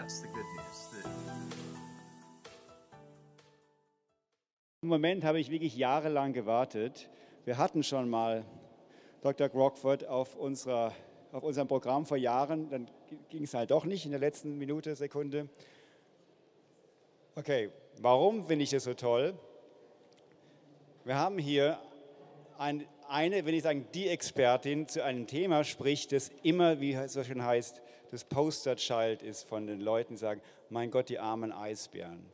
that's the good news. Im Moment habe ich wirklich jahrelang gewartet. Wir hatten schon mal Dr. Crockford auf unserem Programm vor Jahren, dann ging es halt doch nicht in der letzten Minute, Sekunde. Okay, warum finde ich das so toll? Wir haben hier eine, wenn ich sagen, die Expertin zu einem Thema spricht, das immer, wie es so schön heißt, das Posterchild ist von den Leuten, die sagen, mein Gott, die armen Eisbären.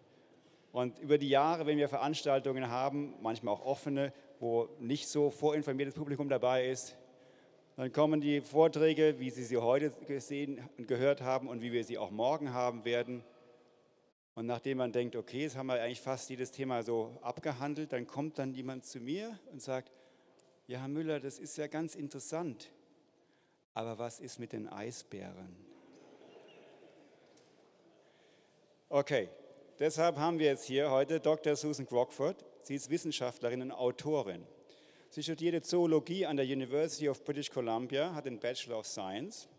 Und über die Jahre, wenn wir Veranstaltungen haben, manchmal auch offene, wo nicht so vorinformiertes Publikum dabei ist, dann kommen die Vorträge, wie Sie sie heute gesehen und gehört haben und wie wir sie auch morgen haben werden. Und nachdem man denkt, okay, jetzt haben wir eigentlich fast jedes Thema so abgehandelt, dann kommt dann jemand zu mir und sagt, ja, Herr Müller, das ist ja ganz interessant, aber was ist mit den Eisbären? Okay. Deshalb haben wir jetzt hier heute Dr. Susan Crockford. Sie ist Wissenschaftlerin und Autorin. Sie studierte Zoologie an der University of British Columbia, hat den Bachelor of Science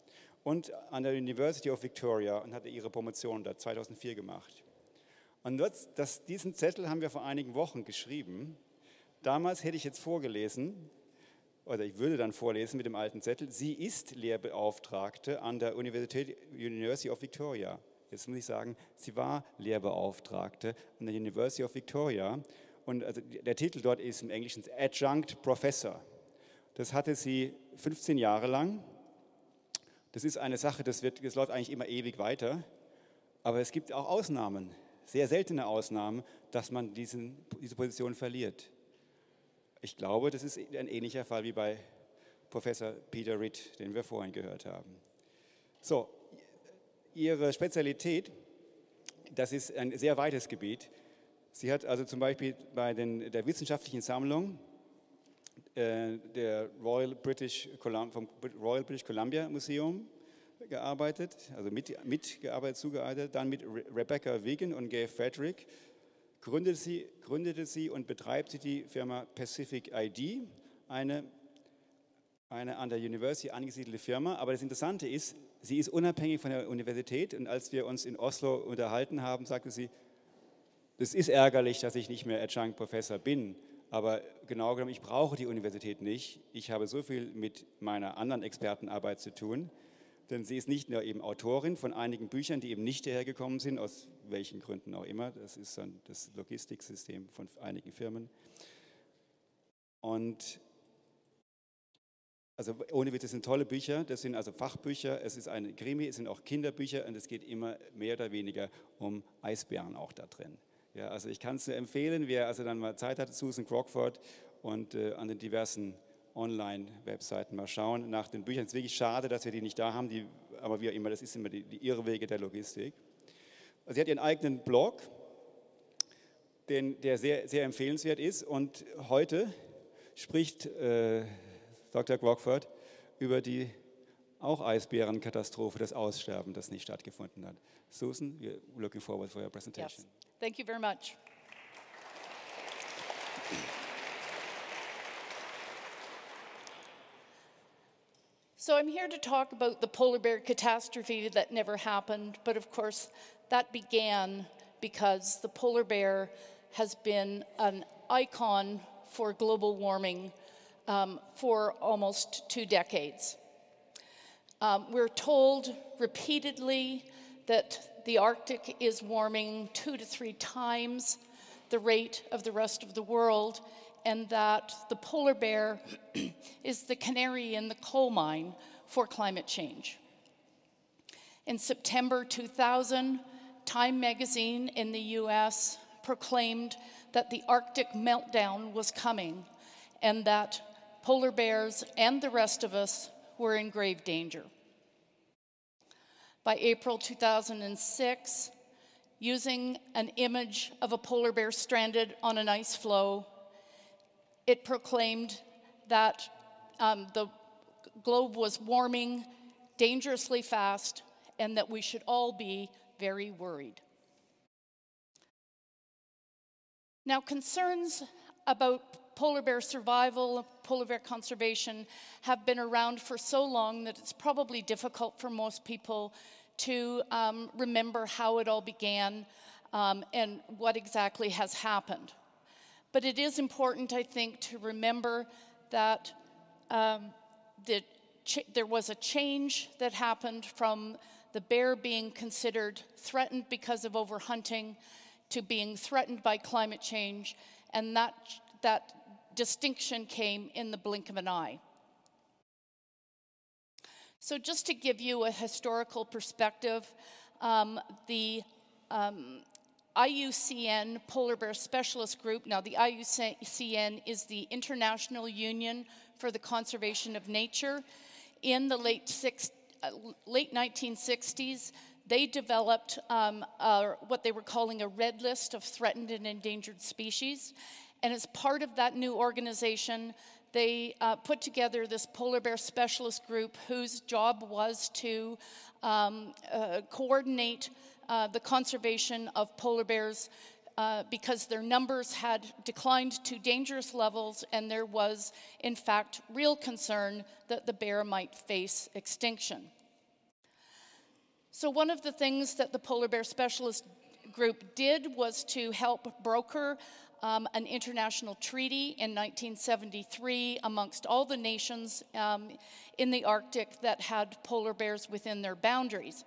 und an der University of Victoria und hatte ihre Promotion da 2004 gemacht. Und diesen Zettel haben wir vor einigen Wochen geschrieben. Damals hätte ich jetzt vorgelesen, oder ich würde dann vorlesen mit dem alten Zettel, sie ist Lehrbeauftragte an der University of Victoria. Jetzt muss ich sagen, sie war Lehrbeauftragte an der University of Victoria und also der Titel dort ist im Englischen Adjunct Professor. Das hatte sie 15 Jahre lang. Das ist eine Sache, das läuft eigentlich immer ewig weiter, aber es gibt auch Ausnahmen, sehr seltene Ausnahmen, dass man diese Position verliert. Ich glaube, das ist ein ähnlicher Fall wie bei Professor Peter Ritt, den wir vorhin gehört haben. So. Ihre Spezialität, das ist ein sehr weites Gebiet. Sie hat also zum Beispiel bei der wissenschaftlichen Sammlung vom Royal British Columbia Museum gearbeitet, also mitgearbeitet, zugearbeitet, dann mit Rebecca Wiggin und Gay Frederick gründete sie und betreibt sie die Firma Pacific ID, eine an der University angesiedelte Firma, aber das Interessante ist, sie ist unabhängig von der Universität und als wir uns in Oslo unterhalten haben, sagte sie, es ist ärgerlich, dass ich nicht mehr Adjunct Professor bin, aber genau genommen, ich brauche die Universität nicht, ich habe so viel mit meiner anderen Expertenarbeit zu tun, denn sie ist nicht nur eben Autorin von einigen Büchern, die eben nicht hierher gekommen sind, aus welchen Gründen auch immer, das ist dann das Logistiksystem von einigen Firmen und also ohne Witz, das sind tolle Bücher, das sind also Fachbücher, es ist eine Krimi, es sind auch Kinderbücher und es geht immer mehr oder weniger um Eisbären auch da drin. Ja, also ich kann es nur empfehlen, wer also dann mal Zeit hat, Susan Crockford und an den diversen Online-Webseiten mal schauen nach den Büchern. Es ist wirklich schade, dass wir die nicht da haben, aber wie auch immer, das ist immer die Irrwege der Logistik. Also sie hat ihren eigenen Blog, der sehr, sehr empfehlenswert ist und heute spricht Dr. Crockford über die auch Eisbärenkatastrophe, das Aussterben, das nicht stattgefunden hat. Susan, we're looking forward for your presentation. Yes, thank you very much. So I'm here to talk about the polar bear catastrophe that never happened, but of course that began because the polar bear has been an icon for global warming for almost 2 decades. We're told repeatedly that the Arctic is warming 2 to 3 times the rate of the rest of the world, and that the polar bear is the canary in the coal mine for climate change. In September 2000, Time magazine in the US proclaimed that the Arctic meltdown was coming and that polar bears and the rest of us were in grave danger. By April 2006, using an image of a polar bear stranded on an ice floe, it proclaimed that the globe was warming dangerously fast and that we should all be very worried. Now, concerns about polar bear survival, polar bear conservation have been around for so long that it's probably difficult for most people to remember how it all began and what exactly has happened. But it is important, I think, to remember that there was a change that happened from the bear being considered threatened because of overhunting to being threatened by climate change, and that distinction came in the blink of an eye. So just to give you a historical perspective, the IUCN Polar Bear Specialist Group, now the IUCN is the International Union for the Conservation of Nature. In the late 1960s, they developed what they were calling a red list of threatened and endangered species. And as part of that new organization, they put together this polar bear specialist group whose job was to coordinate the conservation of polar bears because their numbers had declined to dangerous levels, and there was, in fact, real concern that the bear might face extinction. So one of the things that the Polar Bear Specialist Group did was to help broker an international treaty in 1973 amongst all the nations in the Arctic that had polar bears within their boundaries.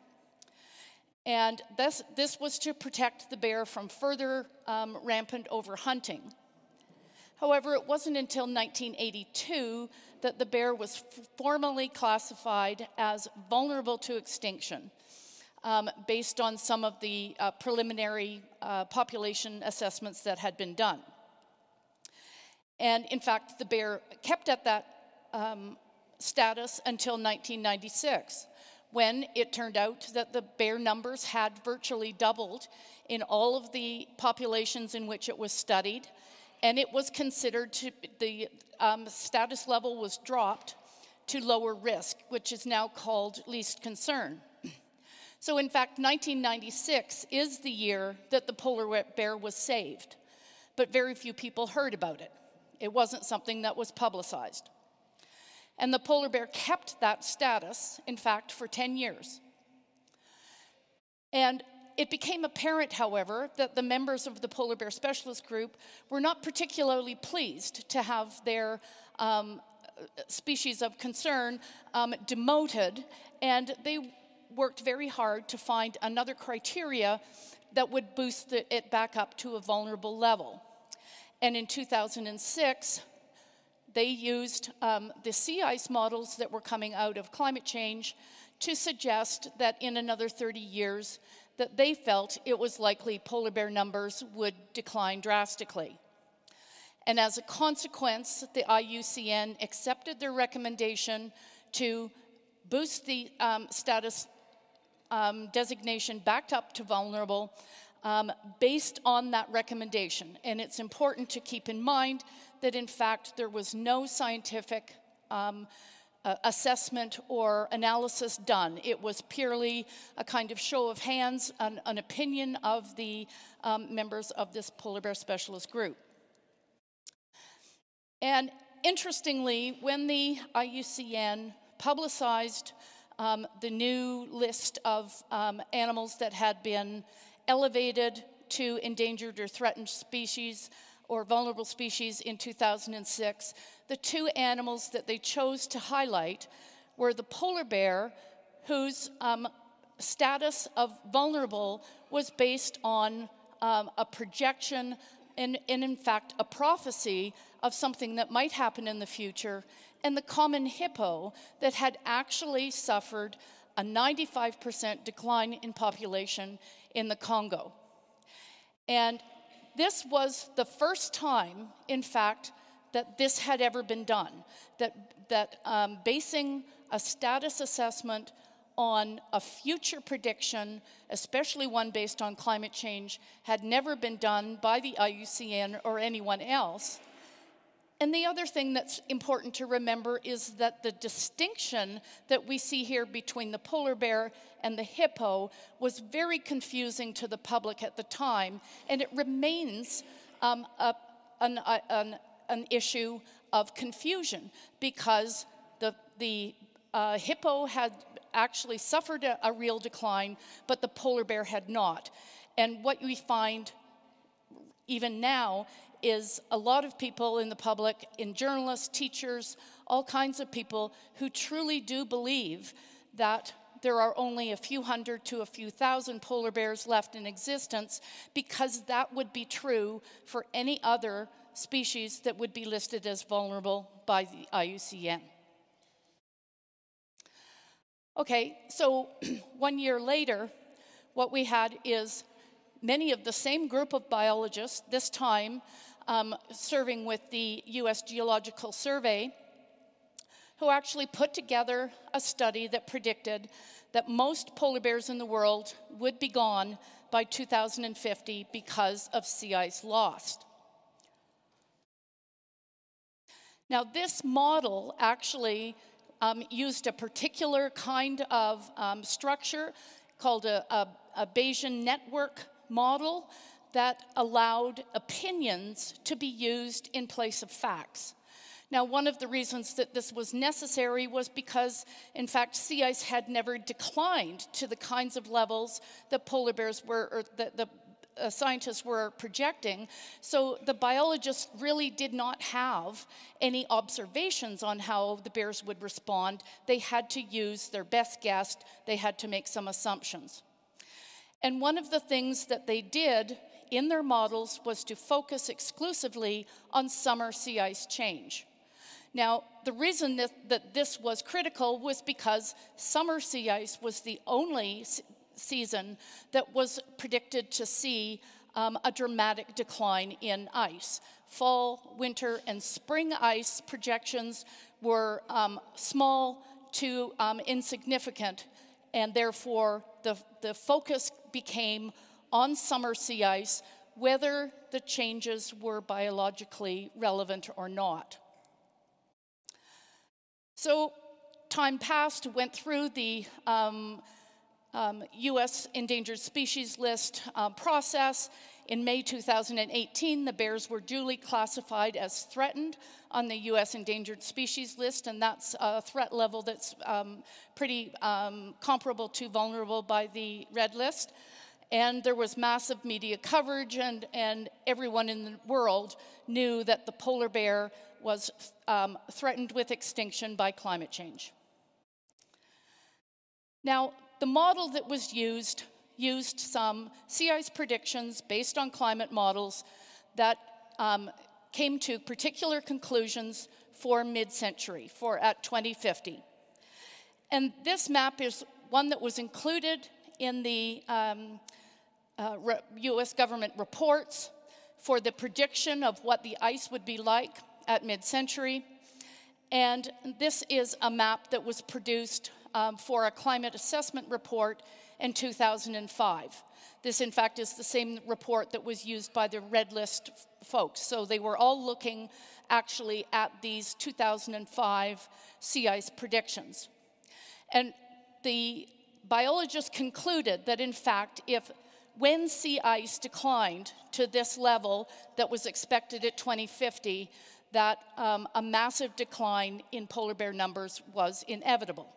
And this was to protect the bear from further rampant overhunting. However, it wasn't until 1982 that the bear was formally classified as vulnerable to extinction, based on some of the preliminary population assessments that had been done. And in fact, the bear kept at that status until 1996, when it turned out that the bear numbers had virtually doubled in all of the populations in which it was studied, and it was considered to, the status level was dropped to lower risk, which is now called least concern. So in fact, 1996 is the year that the polar bear was saved, but very few people heard about it. It wasn't something that was publicized. And the polar bear kept that status, in fact, for 10 years. And it became apparent, however, that the members of the Polar Bear Specialist Group were not particularly pleased to have their species of concern demoted, and they worked very hard to find another criteria that would boost it back up to a vulnerable level. And in 2006, they used the sea ice models that were coming out of climate change to suggest that in another 30 years, that they felt it was likely polar bear numbers would decline drastically. And as a consequence, the IUCN accepted their recommendation to boost the status designation back up to vulnerable based on that recommendation. And it's important to keep in mind that in fact there was no scientific assessment or analysis done. It was purely a kind of show of hands, an opinion of the members of this polar bear specialist group. And interestingly, when the IUCN publicized the new list of animals that had been elevated to endangered or threatened species or vulnerable species in 2006, the two animals that they chose to highlight were the polar bear, whose status of vulnerable was based on a projection and in fact a prophecy of something that might happen in the future, and the common hippo that had actually suffered a 95% decline in population in the Congo. And this was the first time, in fact, that this had ever been done, that basing a status assessment on a future prediction, especially one based on climate change, had never been done by the IUCN or anyone else. And the other thing that's important to remember is that the distinction that we see here between the polar bear and the hippo was very confusing to the public at the time, and it remains an issue of confusion because the hippo had actually suffered a real decline, but the polar bear had not. And what we find even now is a lot of people in the public, in journalists, teachers, all kinds of people who truly do believe that there are only a few hundred to a few thousand polar bears left in existence, because that would be true for any other species that would be listed as vulnerable by the IUCN. Okay, so 1 year later, what we had is many of the same group of biologists, this time serving with the US Geological Survey, who actually put together a study that predicted that most polar bears in the world would be gone by 2050 because of sea ice lost. Now, this model actually used a particular kind of structure called a Bayesian network model that allowed opinions to be used in place of facts. Now, one of the reasons that this was necessary was because, in fact, sea ice had never declined to the kinds of levels that polar bears were, or that the scientists were projecting. So the biologists really did not have any observations on how the bears would respond. They had to use their best guess. They had to make some assumptions. And one of the things that they did in their models was to focus exclusively on summer sea ice change. Now, the reason that this was critical was because summer sea ice was the only season that was predicted to see a dramatic decline in ice. Fall, winter, and spring ice projections were small to insignificant, and therefore the focus became on summer sea ice, whether the changes were biologically relevant or not. So time passed, went through the US Endangered Species List process. In May 2018, the bears were duly classified as threatened on the US Endangered Species List, and that's a threat level that's pretty comparable to vulnerable by the red list. And there was massive media coverage, and everyone in the world knew that the polar bear was threatened with extinction by climate change. Now, the model that was used some sea ice predictions based on climate models that came to particular conclusions for mid-century, at 2050. And this map is one that was included in the US government reports for the prediction of what the ice would be like at mid-century. And this is a map that was produced for a climate assessment report in 2005. This, in fact, is the same report that was used by the red list folks. So they were all looking actually at these 2005 sea ice predictions. And the biologists concluded that, in fact, when sea ice declined to this level that was expected at 2050, that a massive decline in polar bear numbers was inevitable.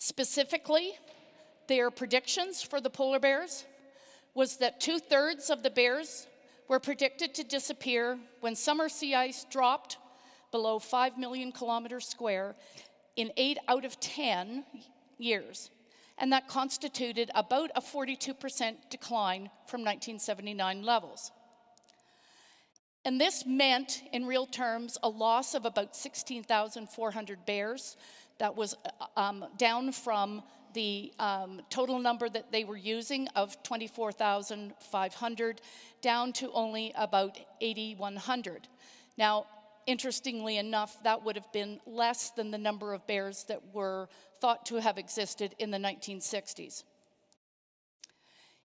Specifically, their predictions for the polar bears was that 2/3 of the bears were predicted to disappear when summer sea ice dropped below 5 million kilometers square in 8 out of 10 years. And that constituted about a 42% decline from 1979 levels. And this meant, in real terms, a loss of about 16,400 bears. That was down from the total number that they were using of 24,500, down to only about 8,100. Now, interestingly enough, that would have been less than the number of bears that were thought to have existed in the 1960s.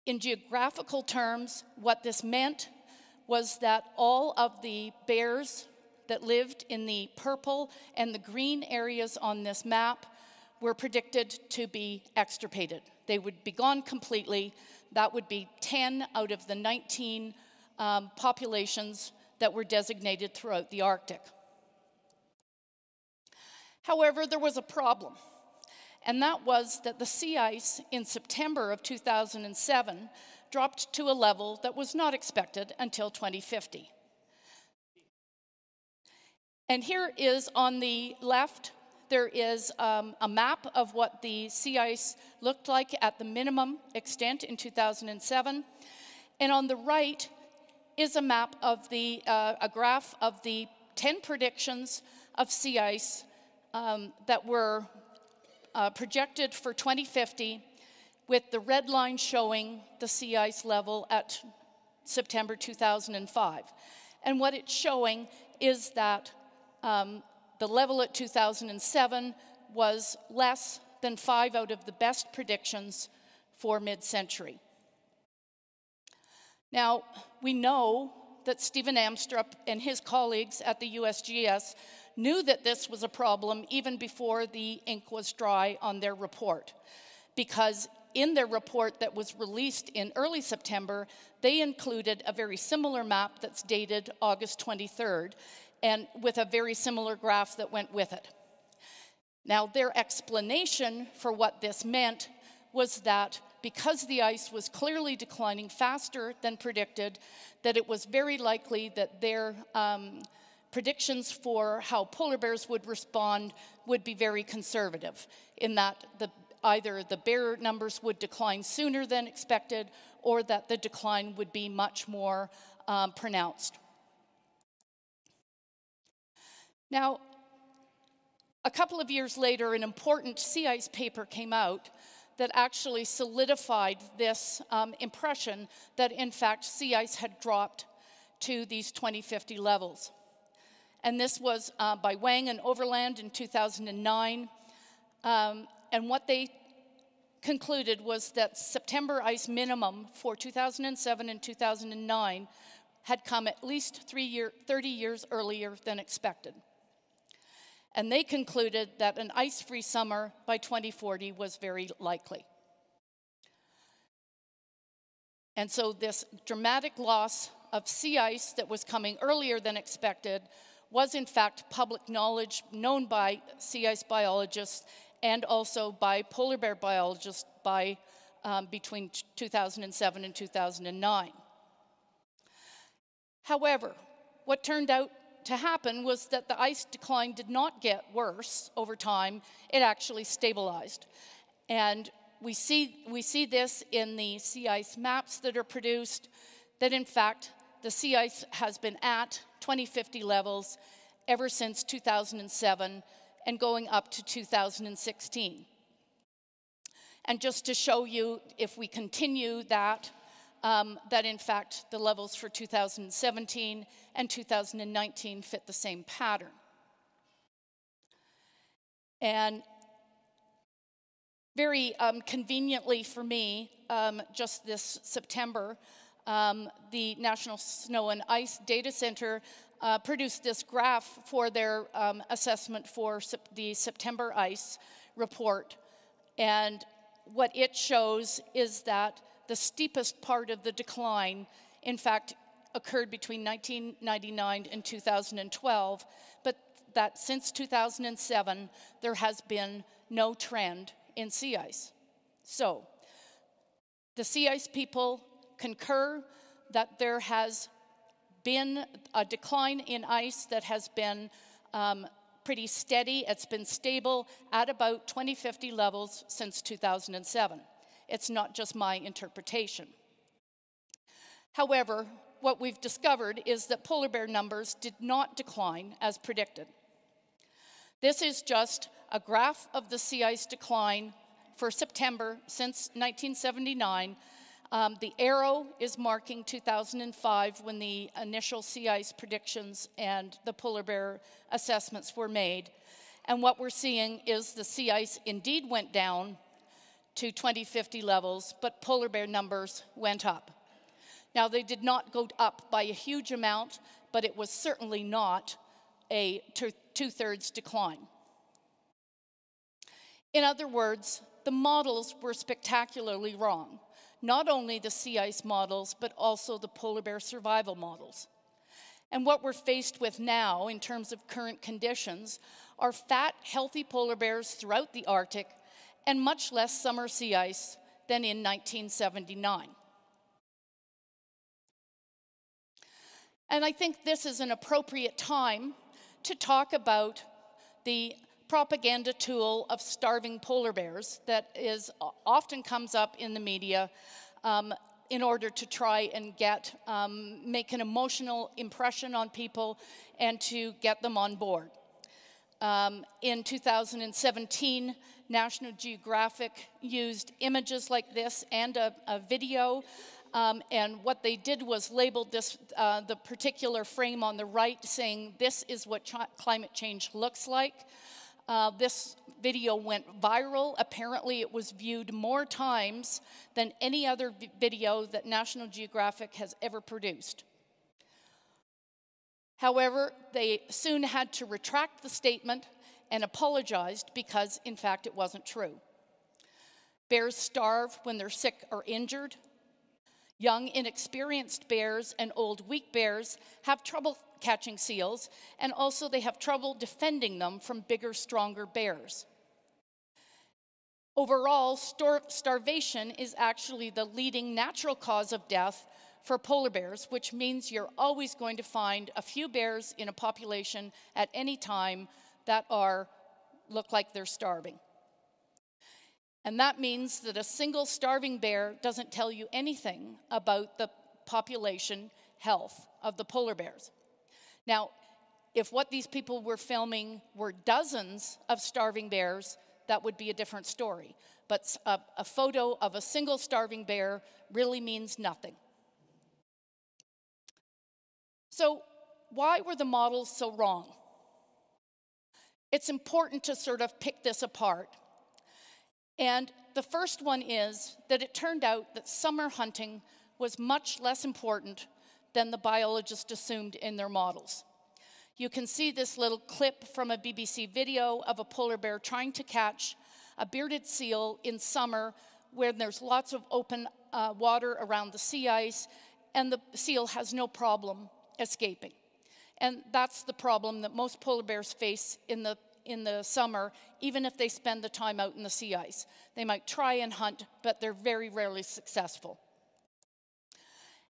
In geographical terms, what this meant was that all of the bears that lived in the purple and the green areas on this map were predicted to be extirpated. They would be gone completely. That would be 10 out of the 19 populations that were designated throughout the Arctic. However, there was a problem, and that was that the sea ice in September of 2007 dropped to a level that was not expected until 2050. And here is on the left, there is a map of what the sea ice looked like at the minimum extent in 2007. And on the right is a map of a graph of the 10 predictions of sea ice that were projected for 2050, with the red line showing the sea ice level at September 2005. And what it's showing is that the level at 2007 was less than 5 out of the best predictions for mid-century. Now, we know that Stephen Amstrup and his colleagues at the USGS knew that this was a problem even before the ink was dry on their report, because in their report that was released in early September, they included a very similar map that's dated August 23rd, and with a very similar graph that went with it. Now, their explanation for what this meant was that because the ice was clearly declining faster than predicted, that it was very likely that their predictions for how polar bears would respond would be very conservative, in that either the bear numbers would decline sooner than expected, or that the decline would be much more pronounced. Now, a couple of years later, an important sea ice paper came out that actually solidified this impression that, in fact, sea ice had dropped to these 2050 levels. And this was by Wang and Overland in 2009. And what they concluded was that September ice minimum for 2007 and 2009 had come at least 30 years earlier than expected. And they concluded that an ice-free summer by 2040 was very likely. And so this dramatic loss of sea ice that was coming earlier than expected was in fact public knowledge known by sea ice biologists and also by polar bear biologists by between 2007 and 2009. However, what turned out to happen was that the ice decline did not get worse over time, it actually stabilized. And we see this in the sea ice maps that are produced, that in fact the sea ice has been at 2050 levels ever since 2007 and going up to 2016. And just to show you, if we continue that, that in fact the levels for 2017 and 2019 fit the same pattern. And very conveniently for me, just this September, the National Snow and Ice Data Center produced this graph for their assessment for the September ice report. And what it shows is that the steepest part of the decline, in fact, occurred between 1999 and 2012, but that since 2007, there has been no trend in sea ice. So, the sea ice people concur that there has been a decline in ice that has been pretty steady. It's been stable at about 2050 levels since 2007. It's not just my interpretation. However, what we've discovered is that polar bear numbers did not decline as predicted. This is just a graph of the sea ice decline for September since 1979. The arrow is marking 2005 when the initial sea ice predictions and the polar bear assessments were made. And what we're seeing is the sea ice indeed went down to 2050 levels, but polar bear numbers went up. Now, they did not go up by a huge amount, but it was certainly not a two-thirds decline. In other words, the models were spectacularly wrong. Not only the sea ice models, but also the polar bear survival models. And what we're faced with now in terms of current conditions are fat, healthy polar bears throughout the Arctic and much less summer sea ice than in 1979. And I think this is an appropriate time to talk about the propaganda tool of starving polar bears that often comes up in the media in order to try and make an emotional impression on people and to get them on board. In 2017, National Geographic used images like this and a video, and what they did was labeled this, the particular frame on the right, saying this is what climate change looks like. This video went viral. Apparently, it was viewed more times than any other video that National Geographic has ever produced. However, they soon had to retract the statement and apologized because, in fact, it wasn't true. Bears starve when they're sick or injured. Young, inexperienced bears and old, weak bears have trouble catching seals, and also they have trouble defending them from bigger, stronger bears. Overall, starvation is actually the leading natural cause of death for polar bears, which means you're always going to find a few bears in a population at any time that look like they're starving. And that means that a single starving bear doesn't tell you anything about the population health of the polar bears. Now, if what these people were filming were dozens of starving bears, that would be a different story. But a photo of a single starving bear really means nothing. So why were the models so wrong? It's important to sort of pick this apart. And the first one is that it turned out that summer hunting was much less important than the biologists assumed in their models. You can see this little clip from a BBC video of a polar bear trying to catch a bearded seal in summer where there's lots of open water around the sea ice, and the seal has no problem escaping. And that's the problem that most polar bears face in the summer, even if they spend the time out in the sea ice. They might try and hunt, but they're very rarely successful.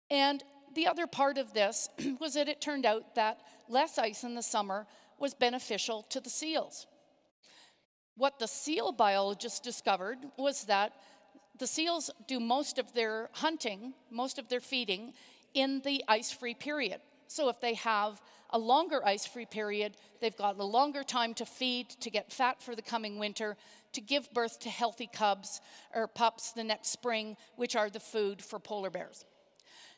And the other part of this was that it turned out that less ice in the summer was beneficial to the seals. What the seal biologists discovered was that the seals do most of their hunting, most of their feeding, in the ice-free period. So if they have a longer ice-free period, they've got a longer time to feed, to get fat for the coming winter, to give birth to healthy cubs or pups the next spring, which are the food for polar bears.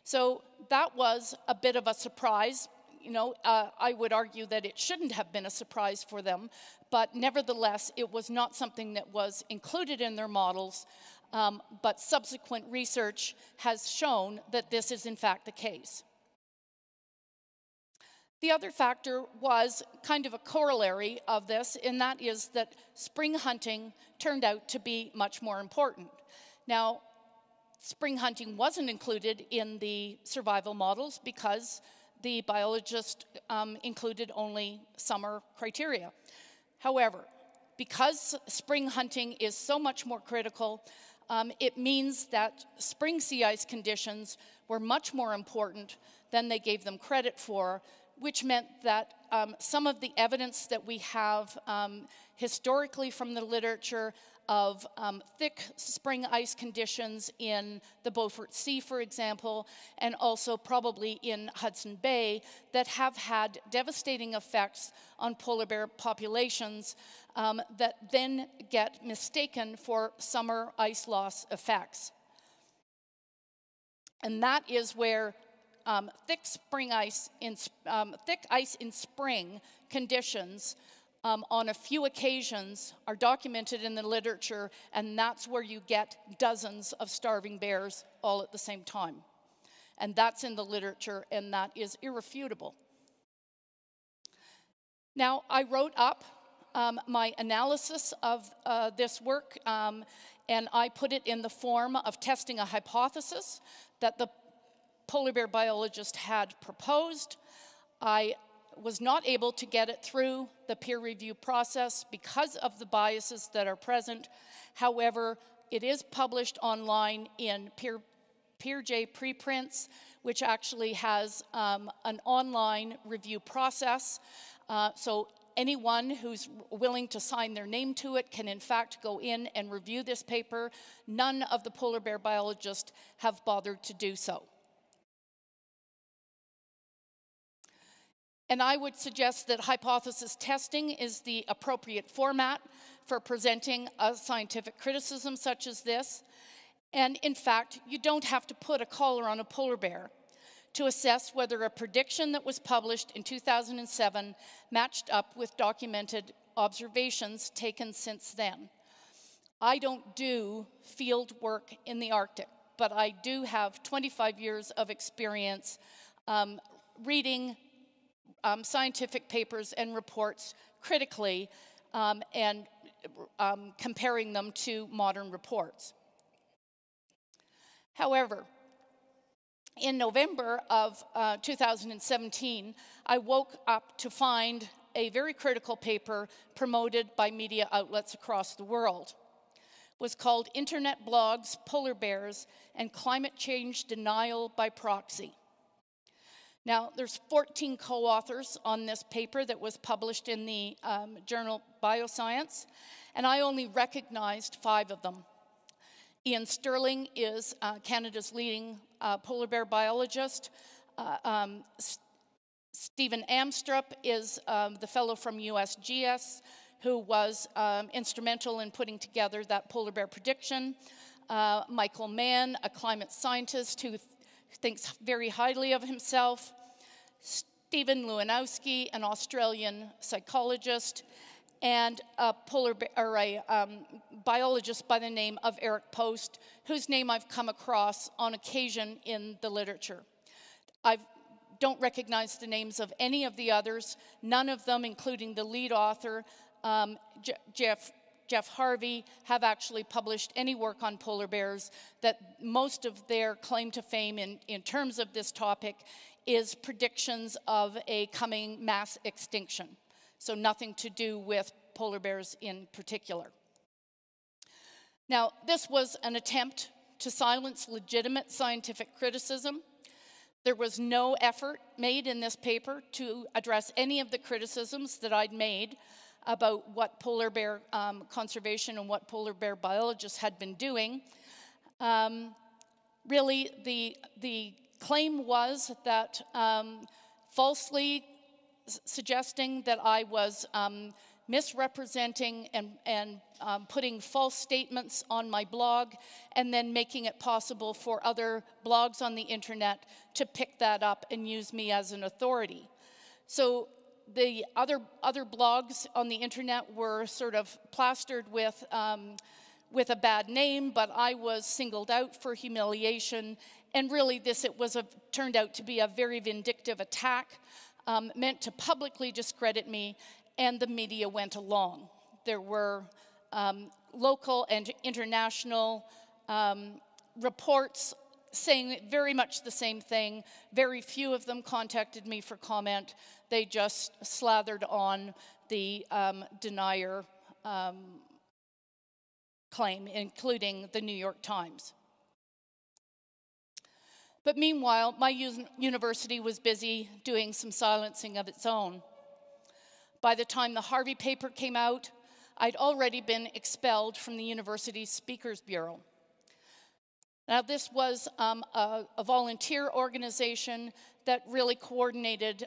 So that was a bit of a surprise. You know, I would argue that it shouldn't have been a surprise for them, but nevertheless, it was not something that was included in their models, but subsequent research has shown that this is in fact the case. The other factor was kind of a corollary of this, and that is that spring hunting turned out to be much more important. Now, spring hunting wasn't included in the survival models because the biologist included only summer criteria. However, because spring hunting is so much more critical, it means that spring sea ice conditions were much more important than they gave them credit for, which meant that some of the evidence that we have historically from the literature of thick spring ice conditions in the Beaufort Sea, for example, and also probably in Hudson Bay, that have had devastating effects on polar bear populations that then get mistaken for summer ice loss effects. And that is where thick ice in spring conditions on a few occasions are documented in the literature, and that's where you get dozens of starving bears all at the same time. And that's in the literature, and that is irrefutable. Now, I wrote up my analysis of this work, and I put it in the form of testing a hypothesis that the polar bear biologist had proposed. I was not able to get it through the peer review process because of the biases that are present. However, it is published online in PeerJ preprints, which actually has an online review process. So anyone who's willing to sign their name to it can in fact go in and review this paper. None of the polar bear biologists have bothered to do so. And I would suggest that hypothesis testing is the appropriate format for presenting a scientific criticism such as this. And in fact, you don't have to put a collar on a polar bear to assess whether a prediction that was published in 2007 matched up with documented observations taken since then. I don't do field work in the Arctic, but I do have 25 years of experience reading scientific papers and reports critically and comparing them to modern reports. However, in November of 2017, I woke up to find a very critical paper promoted by media outlets across the world. It was called Internet Blogs, Polar Bears, and Climate Change Denial by Proxy. Now, there's 14 co-authors on this paper that was published in the journal Bioscience, and I only recognized 5 of them. Ian Sterling is Canada's leading polar bear biologist. Stephen Amstrup is the fellow from USGS who was instrumental in putting together that polar bear prediction. Michael Mann, a climate scientist who thinks very highly of himself. Stephen Lewanowski, an Australian psychologist, and a biologist by the name of Eric Post, whose name I've come across on occasion in the literature. I don't recognize the names of any of the others. None of them, including the lead author, Jeff Harvey, have actually published any work on polar bears. That most of their claim to fame in terms of this topic is predictions of a coming mass extinction. So nothing to do with polar bears in particular. Now, this was an attempt to silence legitimate scientific criticism. There was no effort made in this paper to address any of the criticisms that I'd made about what polar bear conservation and what polar bear biologists had been doing. Really, the claim was that falsely suggesting that I was misrepresenting and putting false statements on my blog and then making it possible for other blogs on the internet to pick that up and use me as an authority. So the other blogs on the internet were sort of plastered with a bad name, but I was singled out for humiliation. And really turned out to be a very vindictive attack meant to publicly discredit me, and the media went along. There were local and international reports saying very much the same thing. Very few of them contacted me for comment. They just slathered on the denier claim, including the New York Times. But meanwhile, my university was busy doing some silencing of its own. By the time the Harvey paper came out, I'd already been expelled from the university's Speakers Bureau. Now, this was a volunteer organization that really coordinated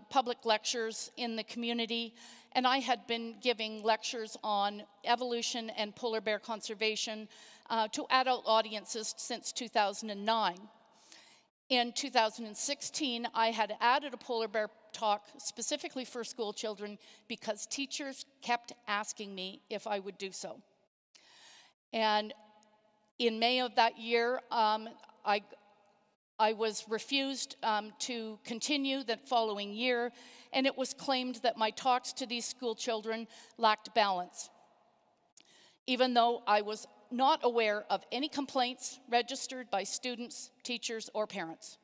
public lectures in the community, and I had been giving lectures on evolution and polar bear conservation to adult audiences since 2009. In 2016, I had added a polar bear talk specifically for school children because teachers kept asking me if I would do so. And in May of that year, I was refused to continue the following year, and it was claimed that my talks to these school children lacked balance, even though I was not aware of any complaints registered by students, teachers, or parents.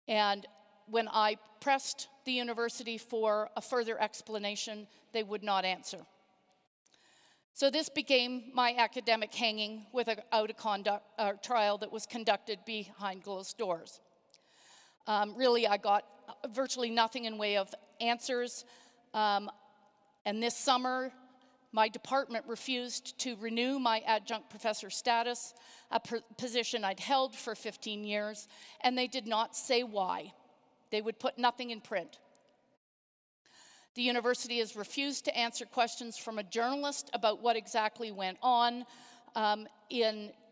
And when I pressed the university for a further explanation, they would not answer. So this became my academic hanging without a trial that was conducted behind closed doors. Really, I got virtually nothing in way of answers. And this summer, my department refused to renew my adjunct professor status, a position I'd held for 15 years, and they did not say why. They would put nothing in print. The university has refused to answer questions from a journalist about what exactly went on.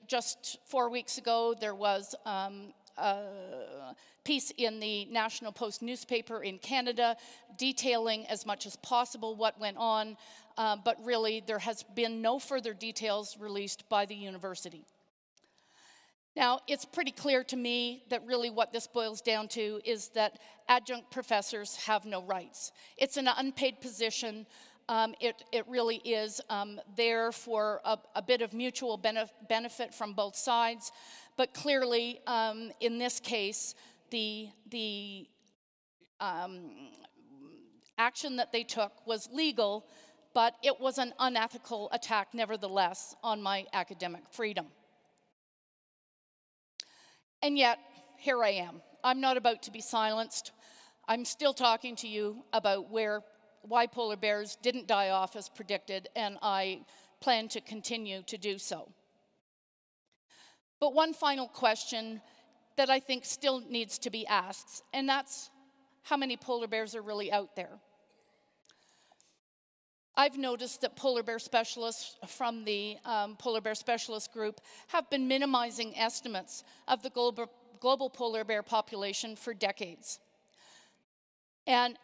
Just 4 weeks ago, there was a piece in the National Post newspaper in Canada detailing as much as possible what went on, but really there has been no further details released by the university. Now, it's pretty clear to me that really what this boils down to is that adjunct professors have no rights. It's an unpaid position. It really is there for a bit of mutual benefit from both sides. But clearly, in this case, the action that they took was legal, but it was an unethical attack, nevertheless, on my academic freedom. And yet, here I am. I'm not about to be silenced. I'm still talking to you about why polar bears didn't die off as predicted, and I plan to continue to do so. But one final question that I think still needs to be asked, and that's how many polar bears are really out there? I've noticed that polar bear specialists from the Polar Bear Specialist Group have been minimizing estimates of the global polar bear population for decades. And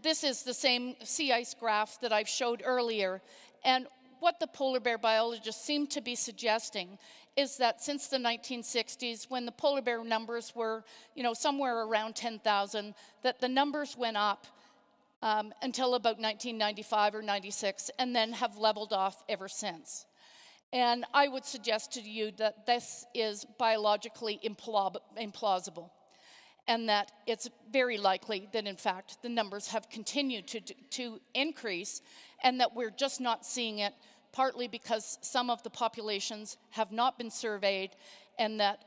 this is the same sea ice graph that I've showed earlier. And what the polar bear biologists seem to be suggesting is that since the 1960s, when the polar bear numbers were, somewhere around 10,000, that the numbers went up until about 1995 or 96, and then have leveled off ever since. And I would suggest to you that this is biologically implausible, and that it's very likely that, in fact, the numbers have continued to increase, and that we're just not seeing it, partly because some of the populations have not been surveyed, and that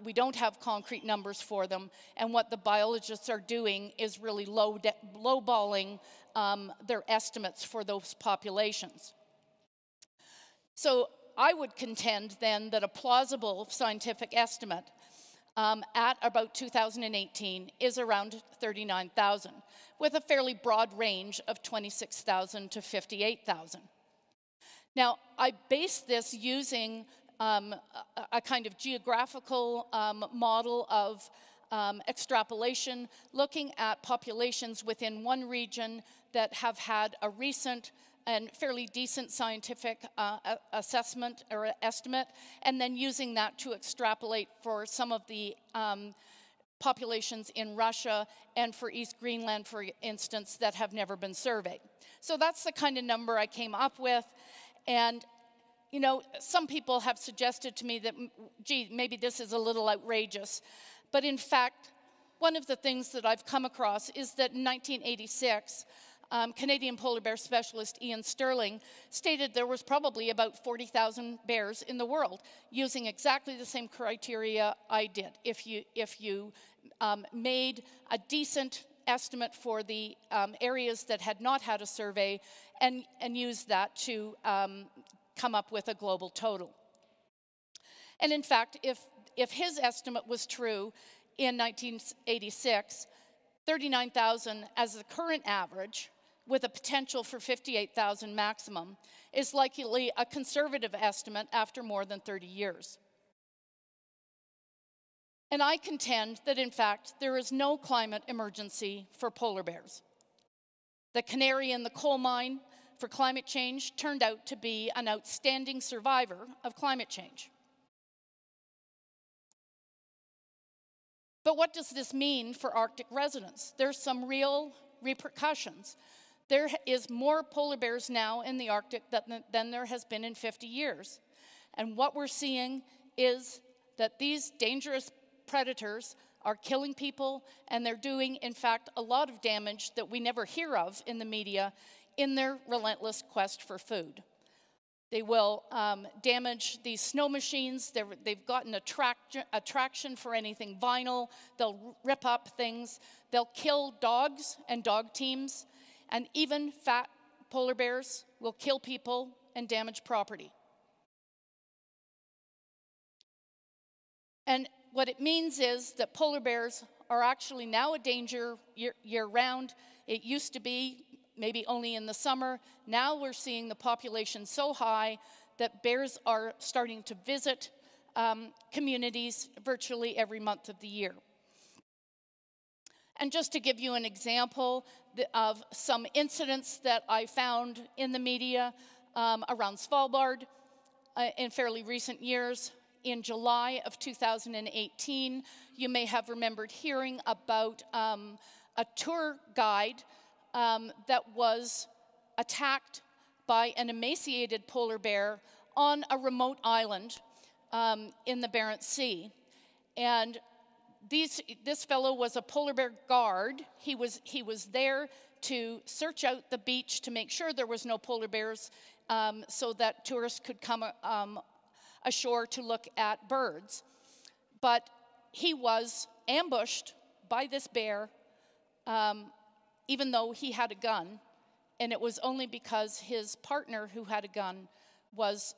we don't have concrete numbers for them. And what the biologists are doing is really lowballing their estimates for those populations. So I would contend then that a plausible scientific estimate at about 2018 is around 39,000, with a fairly broad range of 26,000 to 58,000. Now, I base this using a kind of geographical model of extrapolation, looking at populations within one region that have had a recent and fairly decent scientific assessment or estimate, and then using that to extrapolate for some of the populations in Russia and for East Greenland, for instance, that have never been surveyed. So that's the kind of number I came up with. And some people have suggested to me that, gee, maybe this is a little outrageous. But in fact, one of the things that I've come across is that in 1986, Canadian polar bear specialist Ian Sterling stated there was probably about 40,000 bears in the world, using exactly the same criteria I did. If you made a decent estimate for the areas that had not had a survey and used that to come up with a global total. And in fact, if his estimate was true in 1986, 39,000 as the current average, with a potential for 58,000 maximum, is likely a conservative estimate after more than 30 years. And I contend that, in fact, there is no climate emergency for polar bears. The canary in the coal mine for climate change turned out to be an outstanding survivor of climate change. But what does this mean for Arctic residents? There's some real repercussions. There is more polar bears now in the Arctic than there has been in 50 years. And what we're seeing is that these dangerous predators are killing people, and they're doing, in fact, a lot of damage that we never hear of in the media in their relentless quest for food. They will damage these snow machines. They've gotten attraction for anything vinyl. They'll rip up things. They'll kill dogs and dog teams. And even fat polar bears will kill people and damage property. And what it means is that polar bears are actually now a danger year-round. It used to be maybe only in the summer. Now we're seeing the population so high that bears are starting to visit communities virtually every month of the year. And just to give you an example of some incidents that I found in the media around Svalbard in fairly recent years, in July of 2018, you may have remembered hearing about a tour guide that was attacked by an emaciated polar bear on a remote island in the Barents Sea. And this fellow was a polar bear guard. He was there to search out the beach to make sure there was no polar bears so that tourists could come ashore to look at birds. But he was ambushed by this bear even though he had a gun, and it was only because his partner who had a gun was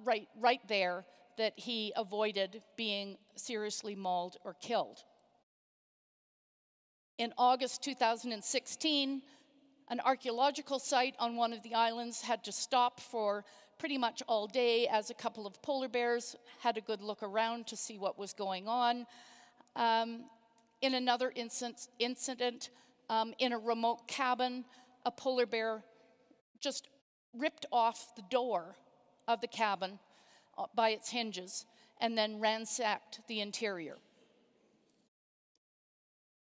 right there that he avoided being seriously mauled or killed. In August 2016, an archaeological site on one of the islands had to stop for pretty much all day as a couple of polar bears had a good look around to see what was going on. In another incident, in a remote cabin, a polar bear just ripped off the door of the cabin by its hinges and then ransacked the interior.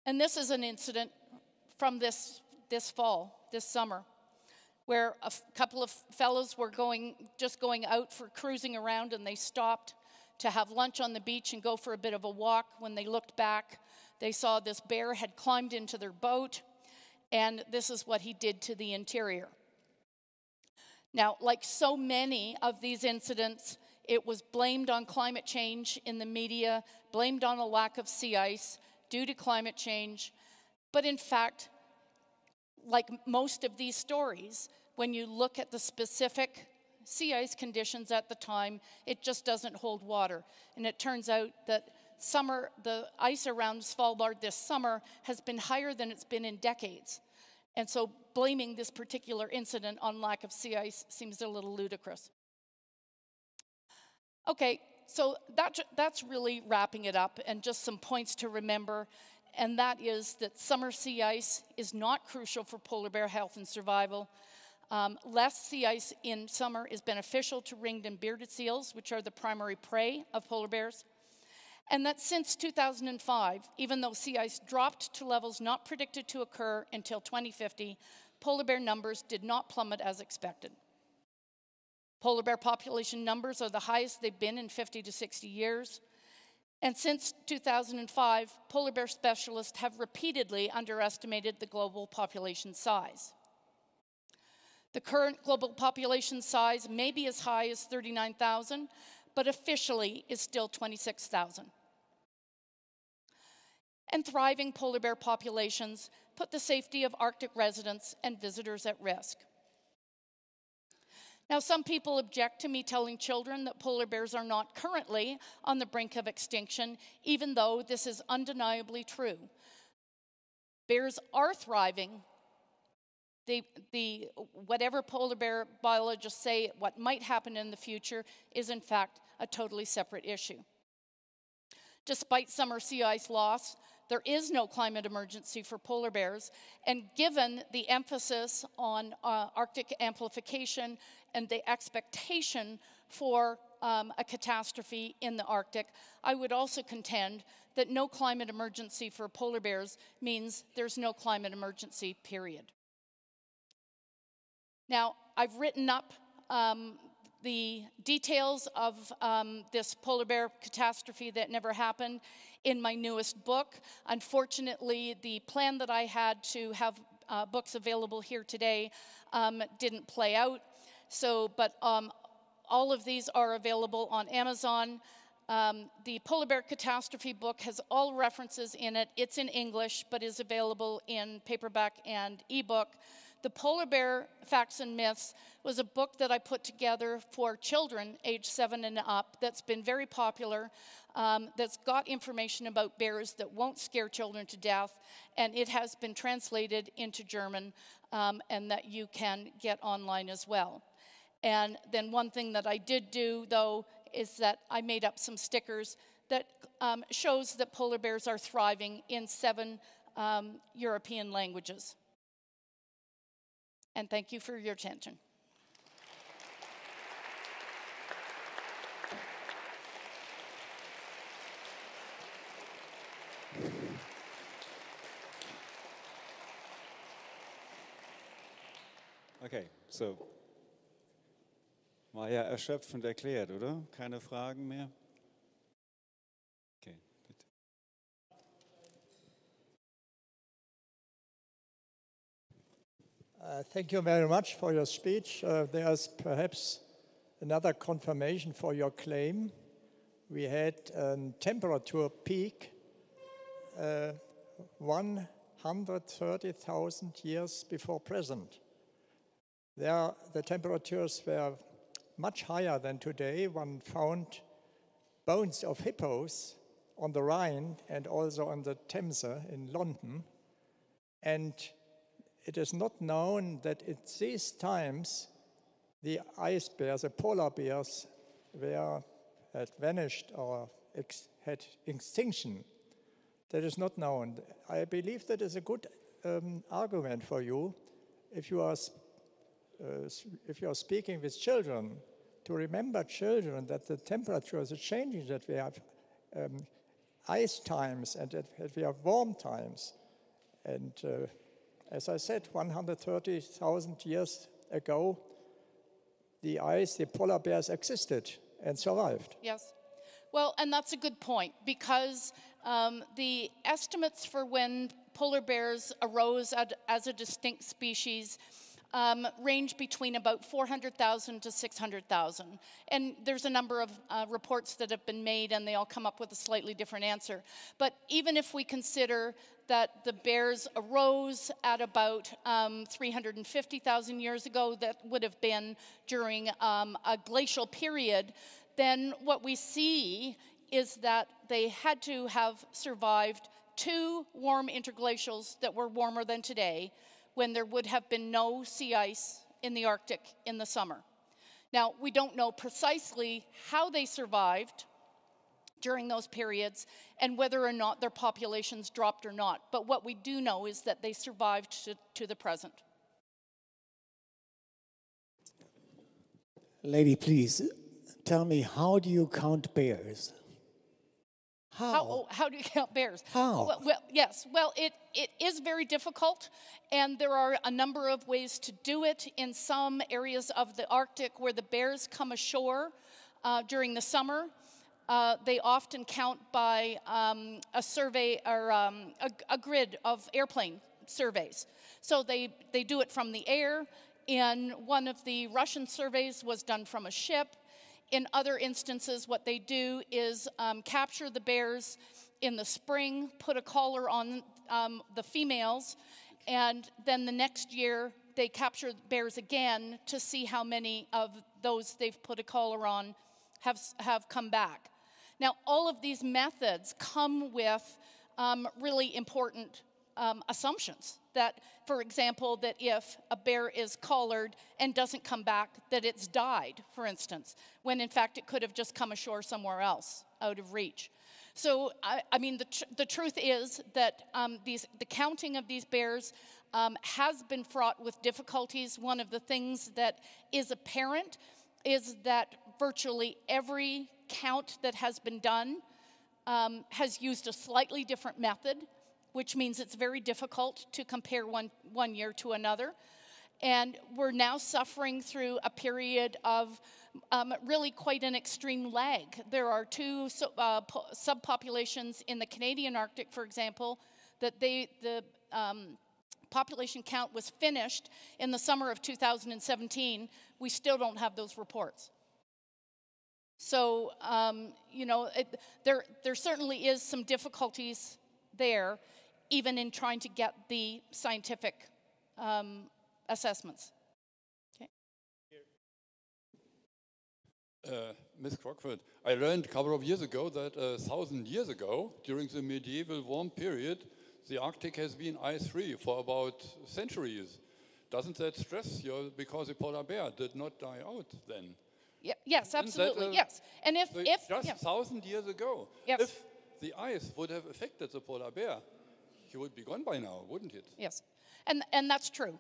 And this is an incident from this summer, where a couple of fellows were just going out for cruising around, and they stopped to have lunch on the beach and go for a bit of a walk. When they looked back, they saw this bear had climbed into their boat, and this is what he did to the interior. Now, like so many of these incidents, it was blamed on climate change in the media, blamed on a lack of sea ice due to climate change. But in fact, like most of these stories, when you look at the specific sea ice conditions at the time, it just doesn't hold water. And it turns out that the ice around Svalbard this summer has been higher than it's been in decades. And so blaming this particular incident on lack of sea ice seems a little ludicrous. Okay, so that's really wrapping it up, and just some points to remember. And that is that summer sea ice is not crucial for polar bear health and survival. Less sea ice in summer is beneficial to ringed and bearded seals, which are the primary prey of polar bears. And that since 2005, even though sea ice dropped to levels not predicted to occur until 2050, polar bear numbers did not plummet as expected. Polar bear population numbers are the highest they've been in 50 to 60 years. And since 2005, polar bear specialists have repeatedly underestimated the global population size. The current global population size may be as high as 39,000, but officially is still 26,000. And thriving polar bear populations put the safety of Arctic residents and visitors at risk. Now, some people object to me telling children that polar bears are not currently on the brink of extinction, even though this is undeniably true. Bears are thriving. Whatever polar bear biologists say what might happen in the future is in fact a totally separate issue. Despite summer sea ice loss, there is no climate emergency for polar bears, and given the emphasis on Arctic amplification and the expectation for a catastrophe in the Arctic, I would also contend that no climate emergency for polar bears means there's no climate emergency, period. Now, I've written up the details of this polar bear catastrophe that never happened in my newest book. Unfortunately, the plan that I had to have books available here today didn't play out. So, but all of these are available on Amazon. The Polar Bear Catastrophe book has all references in it. It's in English, but is available in paperback and ebook. The Polar Bear Facts and Myths was a book that I put together for children age 7 and up that's been very popular, that's got information about bears that won't scare children to death, and it has been translated into German, and that you can get online as well. And then one thing that I did do, though, is that I made up some stickers that shows that polar bears are thriving in 7 European languages. And thank you for your attention. Okay, so war ja erschöpfend erklärt, oder? Keine Fragen mehr? Okay, bitte. Thank you very much for your speech. There's perhaps another confirmation for your claim. We had a temperature peak 130,000 years before present. There, the temperatures were much higher than today. One found bones of hippos on the Rhine and also on the Thames in London. And it is not known that at these times the ice bears, the polar bears, had vanished or had extinction. That is not known. I believe that is a good argument for you if you are speaking with children, to remember children that the temperatures are changing, that we have ice times and that we have warm times. And as I said, 130,000 years ago, the polar bears existed and survived. Yes. Well, and that's a good point, because the estimates for when polar bears arose as a distinct species range between about 400,000 to 600,000. And there's a number of reports that have been made, and they all come up with a slightly different answer. But even if we consider that the bears arose at about 350,000 years ago, that would have been during a glacial period, then what we see is that they had to have survived 2 warm interglacials that were warmer than today, when there would have been no sea ice in the Arctic in the summer. Now, we don't know precisely how they survived during those periods and whether or not their populations dropped or not. But what we do know is that they survived to the present. Lady, please, tell me, how do you count bears? How do you count bears? How? Well, yes. Well, it is very difficult, and there are a number of ways to do it. In some areas of the Arctic where the bears come ashore during the summer, they often count by a survey or a grid of airplane surveys. So they do it from the air. In one of the Russian surveys was done from a ship. In other instances, what they do is capture the bears in the spring, put a collar on the females, and then the next year they capture bears again to see how many of those they've put a collar on have come back. Now, all of these methods come with really important assumptions. That, for example, that if a bear is collared and doesn't come back, that it's died, for instance, when in fact it could have just come ashore somewhere else, out of reach. So, I mean, the truth is that the counting of these bears has been fraught with difficulties. One of the things that is apparent is that virtually every count that has been done has used a slightly different method, which means it's very difficult to compare one year to another. And we're now suffering through a period of really quite an extreme lag. There are two subpopulations in the Canadian Arctic, for example, that the population count was finished in the summer of 2017. We still don't have those reports. So, you know, there certainly is some difficulties there, even in trying to get the scientific assessments. Ms. Crockford, I learned a couple of years ago that 1,000 years ago, during the medieval warm period, the Arctic has been ice-free for about centuries. Doesn't that stress you because the polar bear did not die out then? Yeah, yes, absolutely, yes. And if just yeah. 1,000 years ago, yes. if the ice would have affected the polar bear, he would be gone by now, wouldn't it? Yes, and that's true.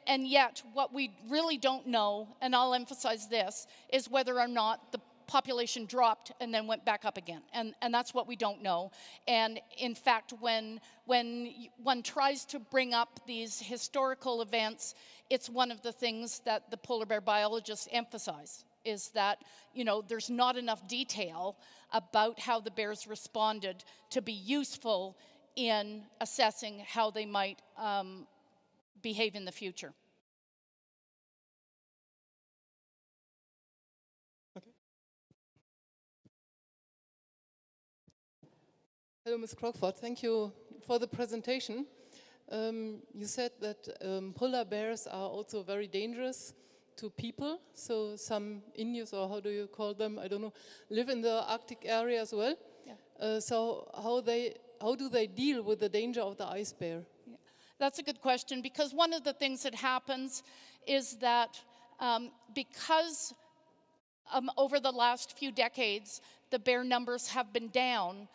And yet, what we really don't know, and I'll emphasize this, is whether or not the population dropped and then went back up again. And that's what we don't know. And in fact, when one tries to bring up these historical events, it's one of the things that the polar bear biologists emphasize, is that, you know, there's not enough detail about how the bears responded to be useful in assessing how they might behave in the future. Okay. Hello, Ms. Crockford. Thank you for the presentation. You said that polar bears are also very dangerous to people. So some Inuits, or how do you call them, I don't know, live in the Arctic area as well. Yeah. So how do they deal with the danger of the ice bear? Yeah. That's a good question, because one of the things that happens is that because over the last few decades the bear numbers have been down,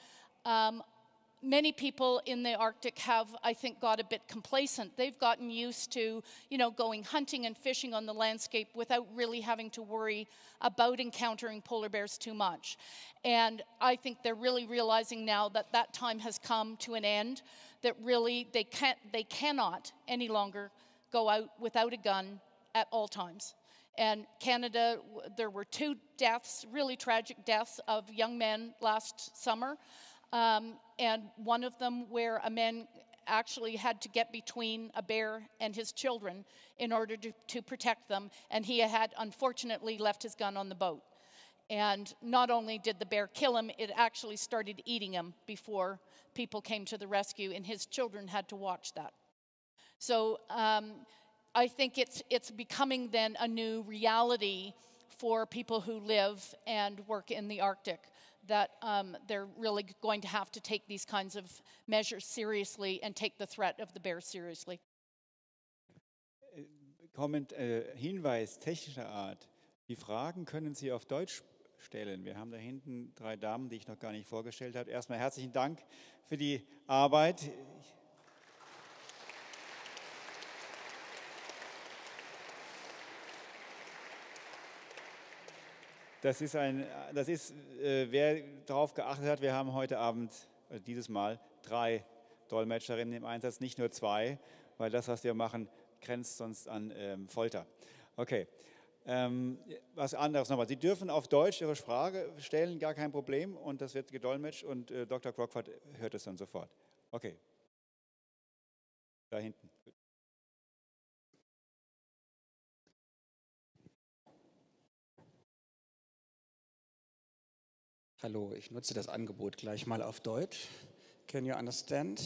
many people in the Arctic have, I think, got a bit complacent. They've gotten used to, you know, going hunting and fishing on the landscape without really having to worry about encountering polar bears too much. And I think they're really realizing now that that time has come to an end, that really they cannot any longer go out without a gun at all times. And Canada, there were 2 deaths, really tragic deaths of young men last summer. And one of them where a man actually had to get between a bear and his children in order to protect them, and he had unfortunately left his gun on the boat. And not only did the bear kill him, it actually started eating him before people came to the rescue, and his children had to watch that. So I think it's becoming then a new reality for people who live and work in the Arctic, that they're really going to have to take these kinds of measures seriously and take the threat of the bear seriously. Hinweis technischer Art. Die Fragen können Sie auf Deutsch stellen. Wir haben da hinten 3 Damen, die ich noch gar nicht vorgestellt habe. Erstmal herzlichen Dank für die Arbeit. Wer darauf geachtet hat, wir haben heute Abend, dieses Mal, 3 Dolmetscherinnen im Einsatz, nicht nur 2, weil das, was wir machen, grenzt sonst an Folter. Okay, was anderes nochmal. Sie dürfen auf Deutsch Ihre Frage stellen, gar kein Problem, und das wird gedolmetscht und Dr. Crockford hört es dann sofort. Okay, da hinten. Hallo, ich nutze das Angebot gleich mal auf Deutsch. Can you understand?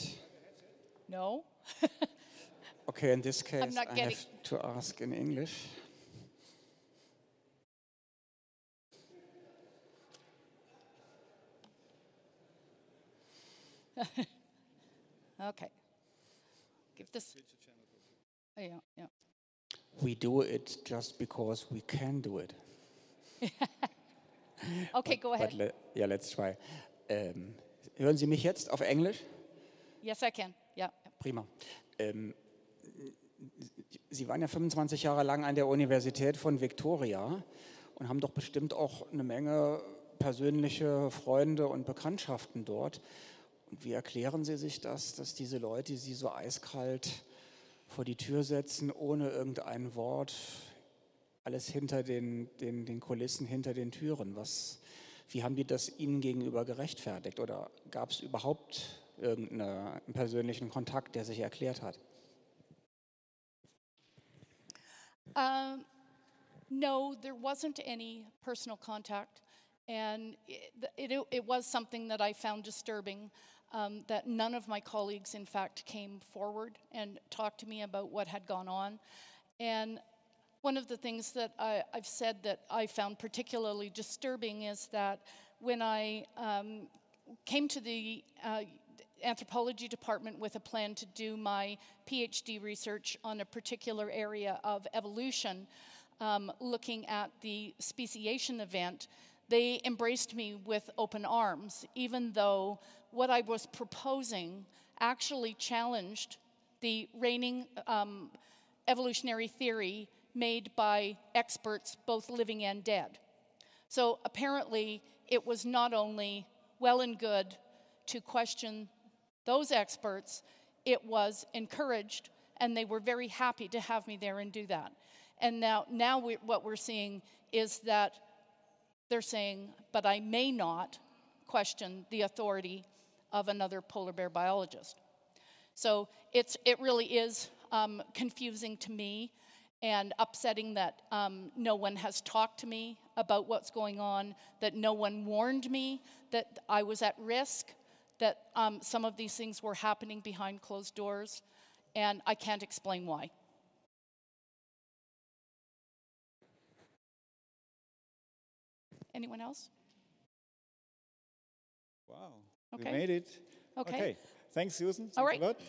No. Okay, in this case I'm not I have to ask in English. Okay. Give this. Oh, yeah, yeah. We do it just because we can do it. Okay, go ahead. Let's try. Hören Sie mich jetzt auf Englisch? Yes, I can. Yeah. Prima. Sie waren ja 25 Jahre lang an der Universität von Victoria und haben doch bestimmt auch eine Menge persönliche Freunde und Bekanntschaften dort. Und wie erklären Sie sich das, dass diese Leute Sie so eiskalt vor die Tür setzen, ohne irgendein Wort alles hinter den Kulissen, hinter den Türen? Wie haben die das Ihnen gegenüber gerechtfertigt? Oder gab es überhaupt irgendeinen persönlichen Kontakt, der sich erklärt hat? No, there wasn't any personal contact. And it was something that I found disturbing, that none of my colleagues, in fact, came forward and talked to me about what had gone on. And one of the things that I've said that I found particularly disturbing is that when I came to the anthropology department with a plan to do my PhD research on a particular area of evolution, looking at the speciation event, they embraced me with open arms, even though what I was proposing actually challenged the reigning evolutionary theory made by experts, both living and dead. So apparently, it was not only well and good to question those experts, it was encouraged, and they were very happy to have me there and do that. And now what we're seeing is that they're saying, but I may not question the authority of another polar bear biologist. So it really is confusing to me and upsetting that no one has talked to me about what's going on, that no one warned me that I was at risk, that some of these things were happening behind closed doors, and I can't explain why. Anyone else? Wow, Okay. we made it. Okay. Thanks, Susan. All Thanks right. a lot.